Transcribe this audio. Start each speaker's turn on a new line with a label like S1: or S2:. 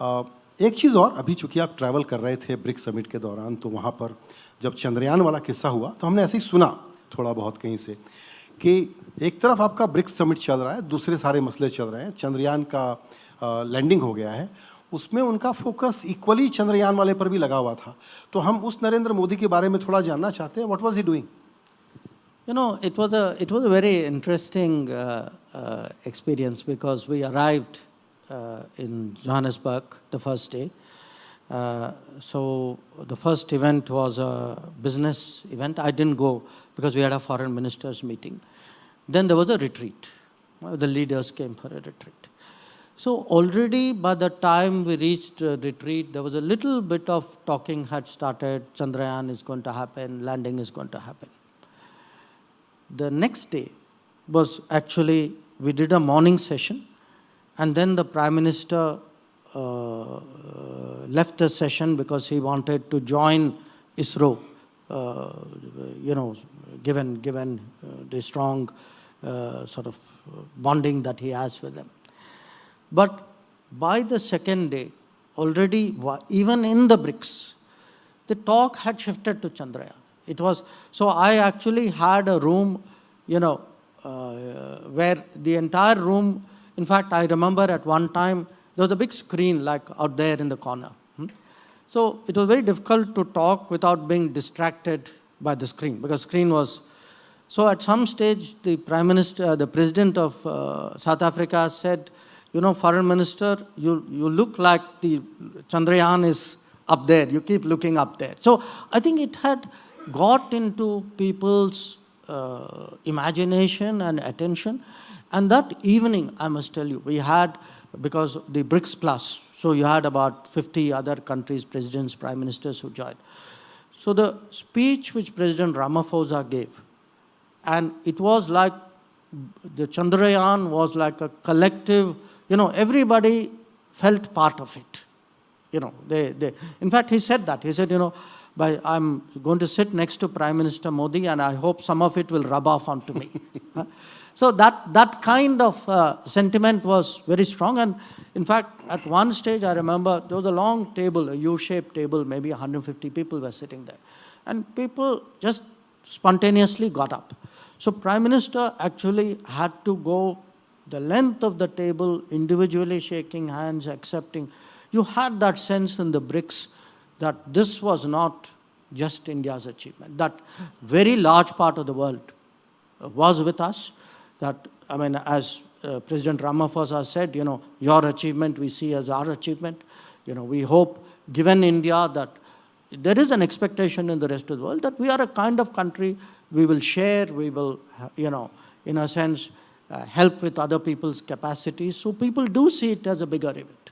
S1: एक चीज़ और, अभी चूंकि आप ट्रैवल कर रहे थे ब्रिक्स समिट के दौरान, तो वहाँ पर जब चंद्रयान वाला किस्सा हुआ तो हमने ऐसे ही सुना थोड़ा बहुत कहीं से कि एक तरफ आपका ब्रिक्स समिट चल रहा है, दूसरे सारे मसले चल रहे हैं, चंद्रयान का लैंडिंग हो गया है, उसमें उनका फोकस इक्वली चंद्रयान वाले पर भी लगा हुआ था। तो हम उस नरेंद्र मोदी के बारे में थोड़ा जानना चाहते हैं, what was he doing?
S2: You know, it was a very interesting experience because we arrived in Johannesburg the first day. So the first event was a business event. I didn't go because we had a foreign ministers meeting. Then there was a retreat. The leaders came for a retreat. So already by the time we reached retreat, there was a little bit of talking had started. Chandrayaan is going to happen, landing is going to happen. The next day was actually, we did a morning session, and then the Prime Minister left the session because he wanted to join ISRO, given the strong sort of bonding that he has with them. But by the second day, already, even in the BRICS, the talk had shifted to Chandrayaan. It was, so I actually had a room, where the entire room, in fact, I remember at one time, there was a big screen like out there in the corner. So it was very difficult to talk without being distracted by the screen, because screen was, so at some stage, the Prime Minister, the President of South Africa said, Foreign Minister, you look like the Chandrayaan is up there, you keep looking up there. So I think it had got into people's imagination and attention. And that evening, I must tell you, we had, because the BRICS Plus, so you had about 50 other countries, presidents, prime ministers who joined. So the speech which President Ramaphosa gave, and it was like, the Chandrayaan was like a collective, everybody felt part of it. In fact, he said that. He said, I'm going to sit next to Prime Minister Modi, and I hope some of it will rub off onto me. So that kind of sentiment was very strong. And in fact, at one stage, I remember there was a long table, a U-shaped table, maybe 150 people were sitting there. And people just spontaneously got up. So Prime Minister actually had to go the length of the table, individually shaking hands, accepting. You had that sense in the BRICS that this was not just India's achievement, that very large part of the world was with us. That, as President Ramaphosa said, your achievement we see as our achievement. We hope, given India, that there is an expectation in the rest of the world that we are a kind of country, we will share, we will, in a sense, help with other people's capacities. So people do see it as a bigger event.